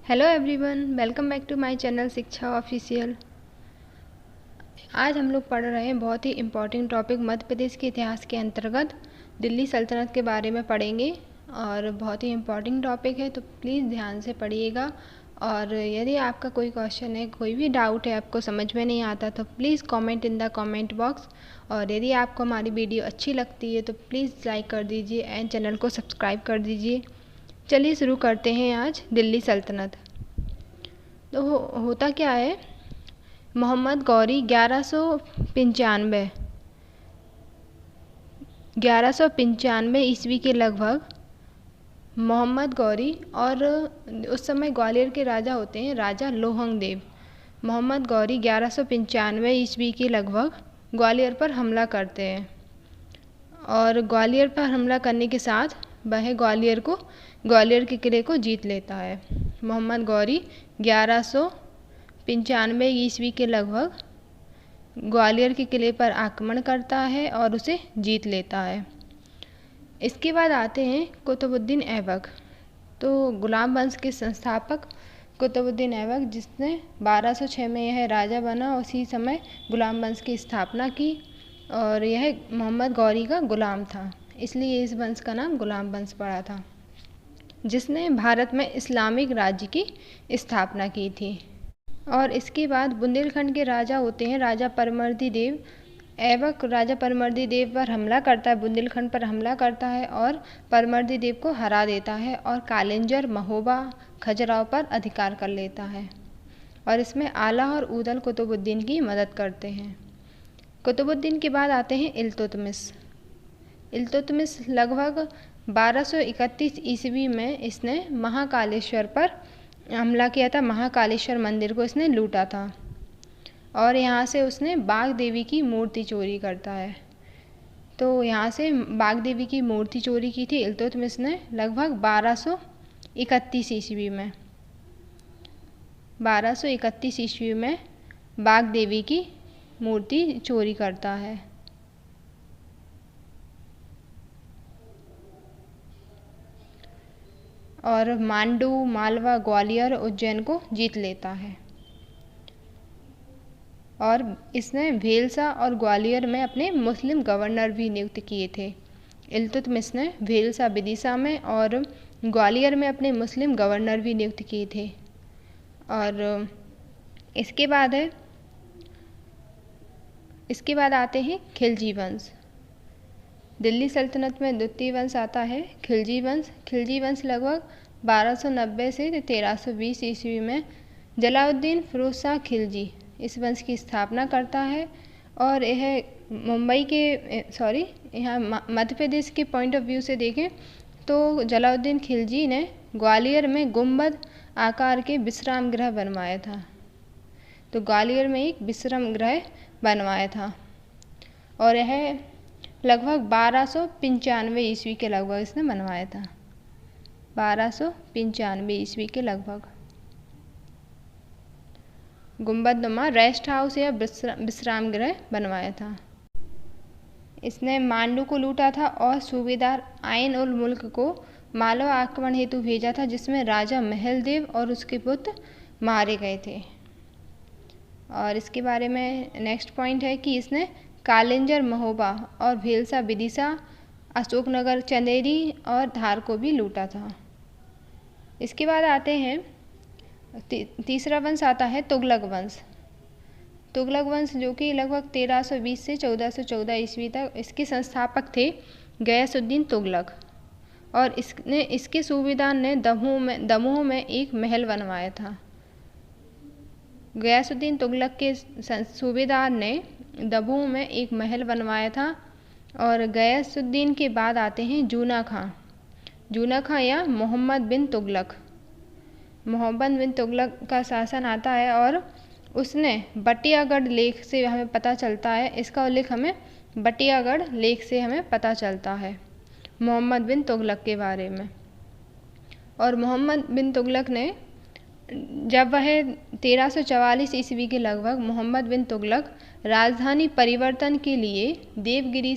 Hello everyone, welcome back to my channel Shiksha official. आज हम लोग पढ़ रहे हैं बहुत ही इम्पोर्टेंट टॉपिक मध्य प्रदेश के इतिहास के अंतर्गत दिल्ली सल्तनत के बारे में पढ़ेंगे और बहुत ही इम्पोर्टेंट टॉपिक है, तो प्लीज़ ध्यान से पढ़िएगा। और यदि आपका कोई क्वेश्चन है, कोई भी डाउट है, आपको समझ में नहीं आता तो please comment in the comment box. और यदि आपको हमारी वीडियो अच्छी लगती है तो प्लीज़ लाइक कर दीजिए एंड चैनल को सब्सक्राइब कर दीजिए। चलिए शुरू करते हैं आज दिल्ली सल्तनत। तो होता क्या है, मोहम्मद गौरी 1195 ईस्वी के लगभग मोहम्मद गौरी और उस समय ग्वालियर के राजा होते हैं राजा लोहंग देव। मोहम्मद गौरी 1195 ईस्वी के लगभग ग्वालियर पर हमला करते हैं और ग्वालियर पर हमला करने के साथ वह ग्वालियर के किले को जीत लेता है। मोहम्मद गौरी 1195 ईस्वी के लगभग ग्वालियर के किले पर आक्रमण करता है और उसे जीत लेता है। इसके बाद आते हैं कुतुबुद्दीन ऐबक। तो गुलाम वंश के संस्थापक कुतुबुद्दीन ऐबक, जिसने 1206 में यह राजा बना, उसी समय गुलाम वंश की स्थापना की और यह मोहम्मद गौरी का गुलाम था, इसलिए इस वंश का नाम गुलाम वंश पड़ा था, जिसने भारत में इस्लामिक राज्य की स्थापना की थी। और इसके बाद बुंदेलखंड के राजा होते हैं राजा परमर्दी देव। ऐबक राजा परमर्दी देव पर हमला करता है, बुंदेलखंड पर हमला करता है और परमर्दी देव को हरा देता है और कालिंजर, महोबा, खजुराहो पर अधिकार कर लेता है। और इसमें आला और ऊदल कुतुबुद्दीन की मदद करते हैं। कुतुबुद्दीन के बाद आते हैं इल्तुतमिश। इल्तुतमिश लगभग 1231 ईस्वी में इसने महाकालेश्वर पर हमला किया था। महाकालेश्वर मंदिर को इसने लूटा था और यहाँ से उसने बाघ देवी की मूर्ति चोरी करता है। तो यहाँ से बाघ देवी की मूर्ति चोरी की थी इल्तुतमिश ने लगभग 1231 ईस्वी में। 1231 ईस्वी में बाघ देवी की मूर्ति चोरी करता है। और मांडू, मालवा, ग्वालियर, उज्जैन को जीत लेता है। और इसने भेलसा और ग्वालियर में अपने मुस्लिम गवर्नर भी नियुक्त किए थे। इल्तुतमिश ने भेलसा, विदिशा में और ग्वालियर में अपने मुस्लिम गवर्नर भी नियुक्त किए थे। और इसके बाद आते हैं खिलजी वंश। दिल्ली सल्तनत में द्वितीय वंश आता है खिलजी वंश। खिलजी वंश लगभग 1290 से 1320 ईस्वी में जलालुद्दीन फिरोज शाह खिलजी इस वंश की स्थापना करता है। और यह यहाँ मध्य प्रदेश के पॉइंट ऑफ व्यू से देखें तो जलालुद्दीन खिलजी ने ग्वालियर में गुंबद आकार के विश्राम गृह बनवाया था। तो ग्वालियर में एक विश्राम गृह बनवाया था और यह लगभग 1295 ईस्वी के लगभग इसने बनवाया था। 1295 ईस्वी के लगभग गुंबदनुमा रेस्ट हाउस या विश्राम गृह बनवाया था। इसने मांडू को लूटा था और सूबेदार आइन उल मुल्क को मालवा आक्रमण हेतु भेजा था, जिसमें राजा महल देव और उसके पुत्र मारे गए थे। और इसके बारे में नेक्स्ट पॉइंट है कि इसने कालिंजर, महोबा और भेलसा, विदिशा, अशोकनगर, चंदेरी और धार को भी लूटा था। इसके बाद आते हैं तीसरा वंश आता है तुगलक वंश। तुगलक वंश जो कि लगभग 1320 से 1414 ईस्वी तक, इसके संस्थापक थे गयासुद्दीन तुगलक। और इसके सूबेदार ने दमोह में एक महल बनवाया था। गयासुद्दीन तुगलक के सूबेदार ने दमोह में एक महल बनवाया था। और गयासुद्दीन के बाद आते हैं जूना खां या मोहम्मद बिन तुगलक। मोहम्मद बिन तुगलक का शासन आता है और उसने बटियागढ़ लेख से हमें पता चलता है, इसका उल्लेख हमें बटियागढ़ लेख से हमें पता चलता है मोहम्मद बिन तुगलक के बारे में। और मोहम्मद बिन तुगलक ने जब वह 1344 ईस्वी के लगभग मोहम्मद बिन तुगलक राजधानी परिवर्तन के लिए देवगिरी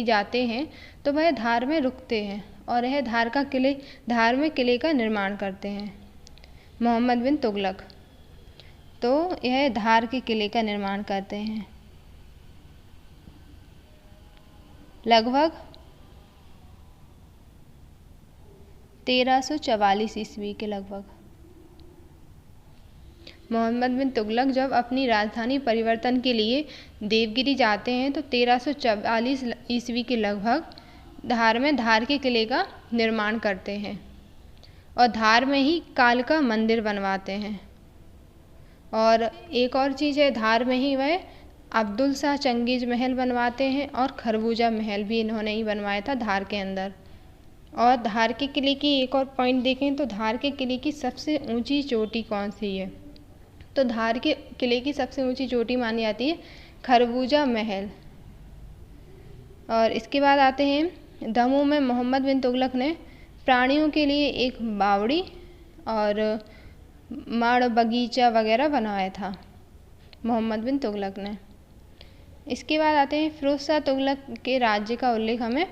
जाते हैं तो वह धार में रुकते हैं और यह धार में किले का निर्माण करते हैं। मोहम्मद बिन तुगलक, तो यह धार के किले का निर्माण करते हैं। लगभग 1344 ईस्वी के लगभग मोहम्मद बिन तुगलक जब अपनी राजधानी परिवर्तन के लिए देवगिरी जाते हैं तो 1344 ईस्वी के लगभग धार में धार के किले का निर्माण करते हैं और धार में ही काल का मंदिर बनवाते हैं। और एक और चीज़ है, धार में ही वह अब्दुल शाह चंगेज महल बनवाते हैं और खरबूजा महल भी इन्होंने ही बनवाया था धार के अंदर। और धार के किले की एक और पॉइंट देखें तो धार के किले की सबसे ऊंची चोटी कौन सी है, तो धार के किले की सबसे ऊंची चोटी मानी जाती है खरबूजा महल। और इसके बाद आते हैं दमोह में मोहम्मद बिन तुगलक ने प्राणियों के लिए एक बावड़ी और माड़ बगीचा वगैरह बनाया था मोहम्मद बिन तुगलक ने। इसके बाद आते हैं फिरोज शाह तुगलक के राज्य का उल्लेख हमें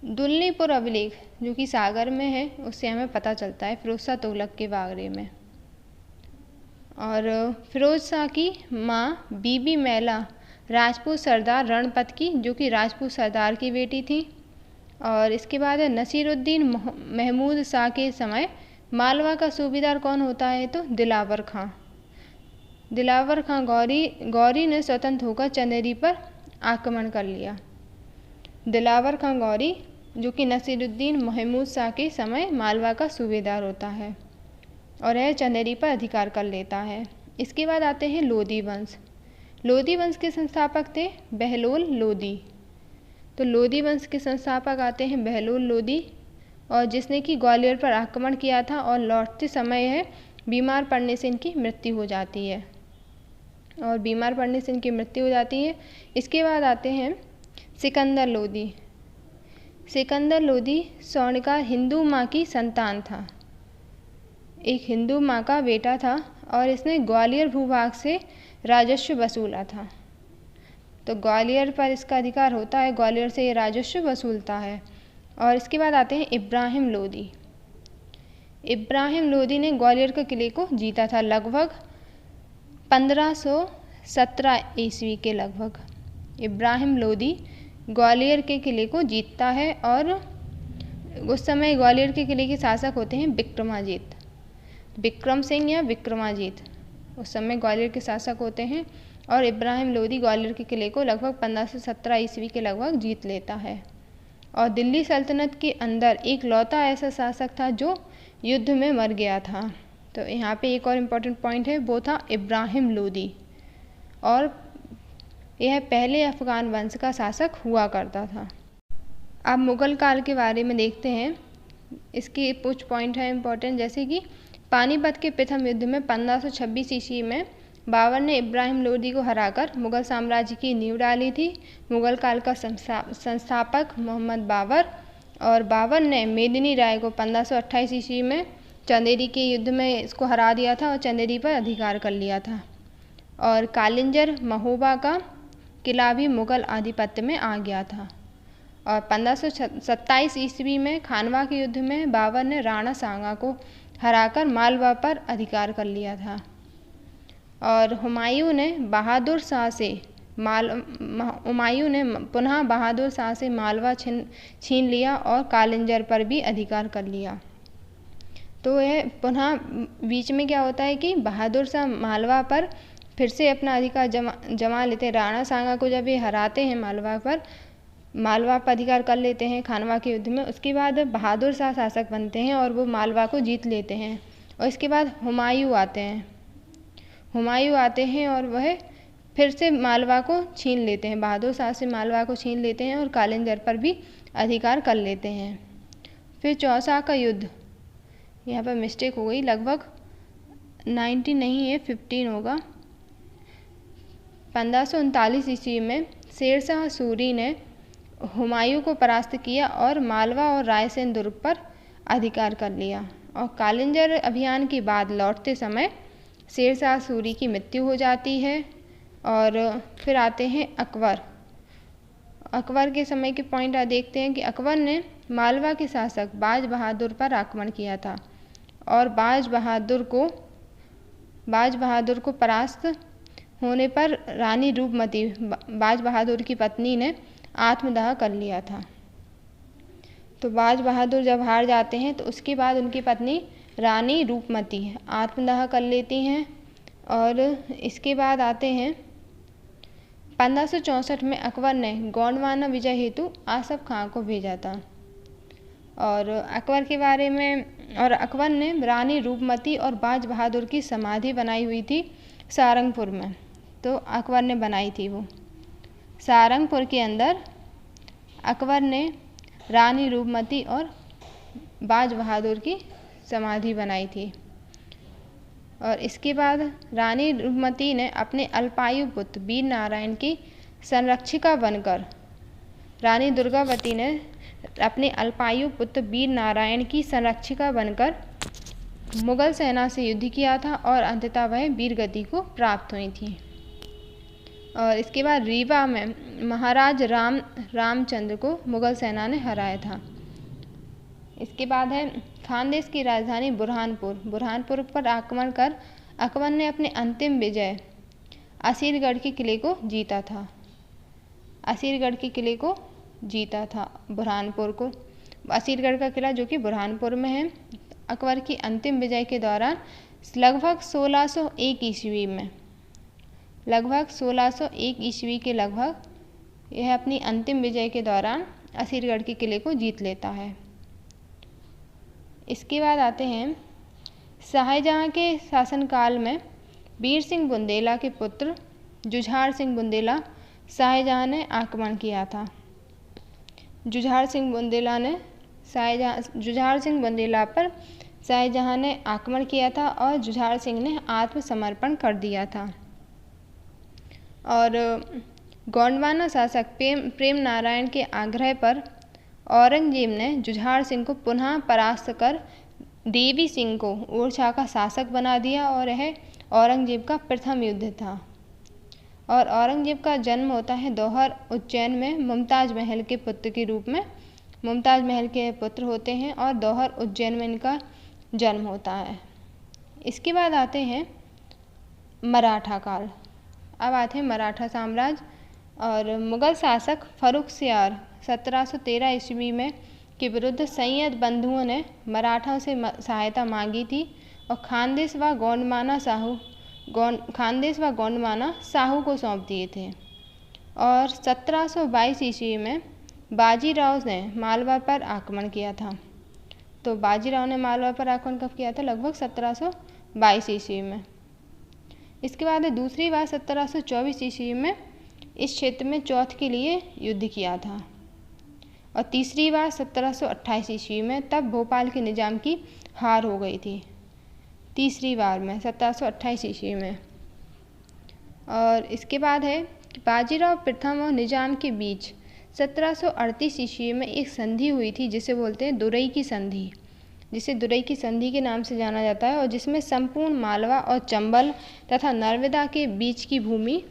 दुल्लीपुर अभिलेख जो कि सागर में है उससे हमें पता चलता है फिरोज शाह तुगलक के बारे में। और फिरोज शाह की माँ बीबी मैला राजपूत सरदार रणपत की जो कि राजपूत सरदार की बेटी थी। और इसके बाद है नसीरुद्दीन महमूद शाह के समय मालवा का सूबेदार कौन होता है, तो दिलावर खां। दिलावर खां गौरी ने स्वतंत्र होकर चंदेरी पर आक्रमण कर लिया। दिलावर खां गौरी जो कि नसीरुद्दीन महमूद शाह के समय मालवा का सूबेदार होता है और यह चंदेरी पर अधिकार कर लेता है। इसके बाद आते हैं लोधी वंश। लोधी वंश के संस्थापक थे बहलोल लोधी। तो लोधी वंश के संस्थापक आते हैं बहलोल लोधी और जिसने कि ग्वालियर पर आक्रमण किया था और लौटते समय यह बीमार पड़ने से इनकी मृत्यु हो जाती है इसके बाद आते हैं सिकंदर लोधी। सिकंदर लोधी स्वर्णकार हिंदू माँ की संतान था, एक हिंदू माँ का बेटा था और इसने ग्वालियर भूभाग से राजस्व वसूला था। तो ग्वालियर पर इसका अधिकार होता है, ग्वालियर से ये राजस्व वसूलता है। और इसके बाद आते हैं इब्राहिम लोधी। इब्राहिम लोधी ने ग्वालियर के किले को जीता था लगभग 1517 ईस्वी के लगभग। इब्राहिम लोधी ग्वालियर के किले को जीतता है और उस समय ग्वालियर के किले के शासक होते हैं विक्रमाजीत, विक्रम सिंह या विक्रमाजीत उस समय ग्वालियर के शासक होते हैं। और इब्राहिम लोधी ग्वालियर के किले को लगभग 1517 ईस्वी के लगभग जीत लेता है। और दिल्ली सल्तनत के अंदर एक लौता ऐसा शासक था जो युद्ध में मर गया था। तो यहाँ पे एक और इम्पोर्टेंट पॉइंट है, वो था इब्राहिम लोधी और यह पहले अफगान वंश का शासक हुआ करता था। अब मुग़ल काल के बारे में देखते हैं। इसके कुछ पॉइंट है इम्पोर्टेंट, जैसे कि पानीपत के प्रथम युद्ध में 1526 ईस्वी में बाबर ने इब्राहिम लोधी को हराकर मुग़ल साम्राज्य की नींव डाली थी। मुग़ल काल का संस्थापक मोहम्मद बाबर, और बाबर ने मेदिनी राय को 1528 ईस्वी में चंदेरी के युद्ध में इसको हरा दिया था और चंदेरी पर अधिकार कर लिया था। और कालिंजर महोबा का किला भी मुग़ल आधिपत्य में आ गया था। और 1527 ईस्वी में खानवा के युद्ध में बाबर ने राणा सांगा को हराकर मालवा पर अधिकार कर लिया था। और हुमायूं ने पुनः बहादुर शाह से मालवा छीन लिया और कालिंजर पर भी अधिकार कर लिया। तो यह पुनः बीच में क्या होता है कि बहादुर शाह मालवा पर फिर से अपना अधिकार जमा लेते हैं। राणा सांगा को जब ये हराते हैं मालवा पर अधिकार कर लेते हैं खानवा के युद्ध में, उसके बाद बहादुर शाह शासक बनते हैं और वो मालवा को जीत लेते हैं। और इसके बाद हुमायूं आते हैं और वह फिर से मालवा को छीन लेते हैं, बहादुर शाह से मालवा को छीन लेते हैं और कालिंजर पर भी अधिकार कर लेते हैं। फिर चौसा का युद्ध, यहाँ पर मिस्टेक हो गई, लगभग 19 नहीं है 15 होगा। 1539 ईस्वी में शेरशाह सूरी ने हुमायूं को परास्त किया और मालवा और रायसेन दुर्ग पर अधिकार कर लिया। और कालिंजर अभियान के बाद लौटते समय शेरशाह सूरी की मृत्यु हो जाती है। और फिर आते हैं अकबर के समय के पॉइंट देखते हैं कि अकबर ने मालवा के शासक बाज बहादुर पर आक्रमण किया था और बाज बहादुर को परास्त होने पर रानी रूपमती बाज बहादुर की पत्नी ने आत्मदाह कर लिया था। तो बाज बहादुर जब हार जाते हैं तो उसके बाद उनकी पत्नी रानी रूपमती आत्मदाह कर लेती हैं। और इसके बाद आते हैं 1564 में अकबर ने गोंडवाना विजय हेतु आसफ खां को भेजा था। और अकबर ने रानी रूपमती और बाज बहादुर की समाधि बनाई हुई थी सारंगपुर में। तो अकबर ने बनाई थी वो सारंगपुर के अंदर। अकबर ने रानी रूपमती और बाज बहादुर की समाधि बनाई थी। और इसके बाद रानी रूपमती ने अपने अल्पायु पुत्र वीर नारायण की संरक्षिका बनकर रानी दुर्गावती ने अपने अल्पायु पुत्र वीर नारायण की संरक्षिका बनकर मुगल सेना से युद्ध किया था और अंततः वह वीर गति को प्राप्त हुई थी। और इसके बाद रीवा में महाराज रामचंद्र को मुगल सेना ने हराया था। इसके बाद है खानदेश की राजधानी बुरहानपुर पर आक्रमण कर अकबर ने अपने अंतिम विजय असीरगढ़ के किले को जीता था। बुरहानपुर को असीरगढ़ का किला जो कि बुरहानपुर में है। अकबर की अंतिम विजय के दौरान लगभग 1601 ईस्वी के लगभग यह अपनी अंतिम विजय के दौरान असीरगढ़ के किले को जीत लेता है। इसके बाद आते हैं शाहजहाँ के शासनकाल में वीर सिंह बुंदेला के पुत्र जुझार सिंह बुंदेला शाहजहाँ ने आक्रमण किया था। जुझार सिंह बुंदेला पर शाहजहाँ ने आक्रमण किया था और जुझार सिंह ने आत्मसमर्पण कर दिया था। और गोंडवाना शासक प्रेम नारायण के आग्रह पर औरंगजेब ने जुझार सिंह को पुनः परास्त कर देवी सिंह को ओरछा का शासक बना दिया और यह औरंगजेब का प्रथम युद्ध था। और औरंगजेब का जन्म होता है दौहर उज्जैन में मुमताज़ महल के पुत्र के रूप में। मुमताज़ महल के पुत्र होते हैं और दौहर उज्जैन में इनका जन्म होता है। इसके बाद आते हैं मराठा काल। अब आते हैं मराठा साम्राज्य। और मुगल शासक फर्रुखसियार 1713 ईस्वी में के विरुद्ध सैयद बंधुओं ने मराठाओं से सहायता मांगी थी और खानदेश व गोंडवाना साहू को सौंप दिए थे। और 1722 ईस्वी में बाजीराव ने मालवा पर आक्रमण किया था। तो बाजीराव ने मालवा पर आक्रमण कब किया था? लगभग 1722 ईस्वी में। इसके बाद दूसरी बार 1724 ईस्वी में इस क्षेत्र में चौथ के लिए युद्ध किया था। और तीसरी बार 1728 ईस्वी में, तब भोपाल के निजाम की हार हो गई थी तीसरी बार में 1728 ईस्वी में। और इसके बाद है बाजीराव प्रथम और निजाम के बीच 1738 ईस्वी में एक संधि हुई थी जिसे बोलते हैं दुरई की संधि, जिसे दुरई की संधि के नाम से जाना जाता है। और जिसमें संपूर्ण मालवा और चंबल तथा नर्मदा के बीच की भूमि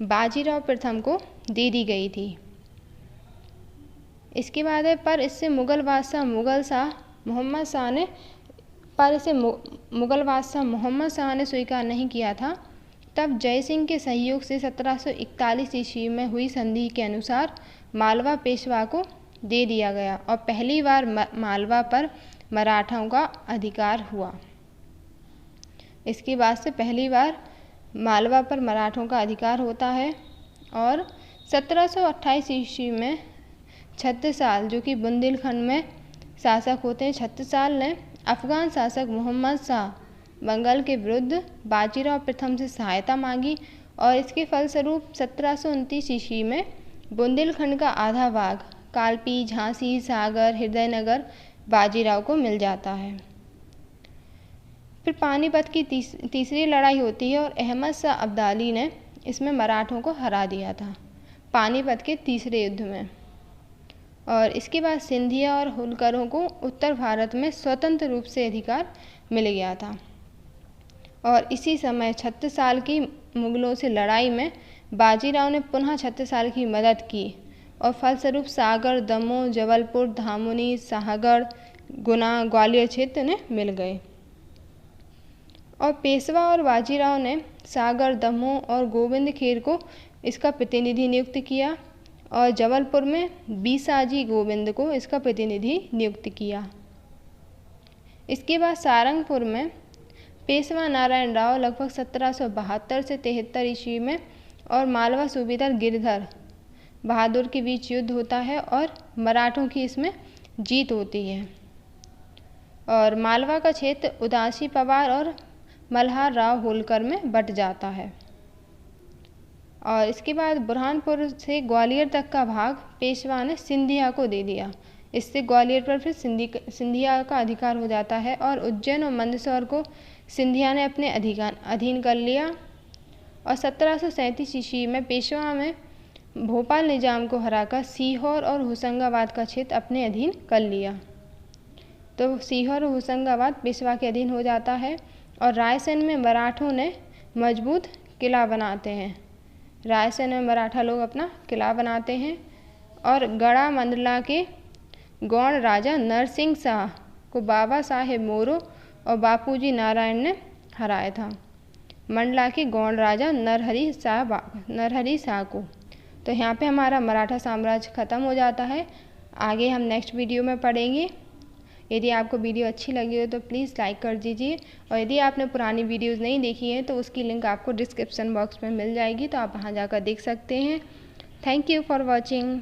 बाजीराव प्रथम को दे दी गई थी। इसके बाद है पर इससे मुगल बादशाह मोहम्मद शाह ने स्वीकार नहीं किया था। तब जय सिंह के सहयोग से 1741 ईस्वी में हुई संधि के अनुसार मालवा पेशवा को दे दिया गया और पहली बार मालवा पर मराठाओं का अधिकार हुआ। इसके बाद से पहली बार मालवा पर मराठों का अधिकार होता है। और 1728 ईस्वी में छत्रसाल, जो कि बुंदेलखंड में शासक होते हैं, छत्रसाल ने अफगान शासक मोहम्मद शाह बंगाल के विरुद्ध बाजीराव प्रथम से सहायता मांगी और इसके फलस्वरूप 1729 ईस्वी में बुंदेलखंड का आधा भाग कालपी, झांसी, सागर, हृदयनगर बाजीराव को मिल जाता है। फिर पानीपत की तीसरी लड़ाई होती है और अहमद शाह अब्दाली ने इसमें मराठों को हरा दिया था पानीपत के तीसरे युद्ध में। और इसके बाद सिंधिया और होलकरों को उत्तर भारत में स्वतंत्र रूप से अधिकार मिल गया था। और इसी समय 36 साल की मुगलों से लड़ाई में बाजीराव ने पुनः 36 साल की मदद की और फलस्वरूप सागर, दमोह, जबलपुर, धामोनी, शाहगढ़, गुना, ग्वालियर क्षेत्र उन्हें मिल गए। और पेशवा और बाजीराव ने सागर, दमोह और गोविंद खेर को इसका प्रतिनिधि नियुक्त किया और जबलपुर में बीसाजी गोविंद को इसका प्रतिनिधि नियुक्त किया। इसके बाद सारंगपुर में पेशवा नारायण राव लगभग 1772 से 73 ईस्वी में और मालवा सूबेदार गिरधर बहादुर के बीच युद्ध होता है और मराठों की इसमें जीत होती है। और मालवा का क्षेत्र उदासी पवार और मल्हार राव होलकर में बट जाता है। और इसके बाद बुरहानपुर से ग्वालियर तक का भाग पेशवा ने सिंधिया को दे दिया। इससे ग्वालियर पर फिर सिंधिया का अधिकार हो जाता है और उज्जैन और मंदसौर को सिंधिया ने अपने अधीन कर लिया। और 1737 ईस्वी में पेशवा में भोपाल निजाम को हराकर सीहोर और होशंगाबाद का क्षेत्र अपने अधीन कर लिया। तो सीहोर और होशंगाबाद पेशवा के अधीन हो जाता है। और रायसेन में मराठों ने मजबूत किला बनाते हैं। रायसेन में मराठा लोग अपना किला बनाते हैं और गढ़ा मंडला के गौड़ राजा नरसिंह शाह को बाबा साहेब मोरो और बापूजी नारायण ने हराया था। मंडला के गौड़ राजा नरहरि शाह को। तो यहाँ पे हमारा मराठा साम्राज्य ख़त्म हो जाता है। आगे हम नेक्स्ट वीडियो में पढ़ेंगे। यदि आपको वीडियो अच्छी लगी हो तो प्लीज़ लाइक कर दीजिए और यदि आपने पुरानी वीडियोज़ नहीं देखी है तो उसकी लिंक आपको डिस्क्रिप्शन बॉक्स में मिल जाएगी, तो आप वहाँ जाकर देख सकते हैं। Thank you for watching.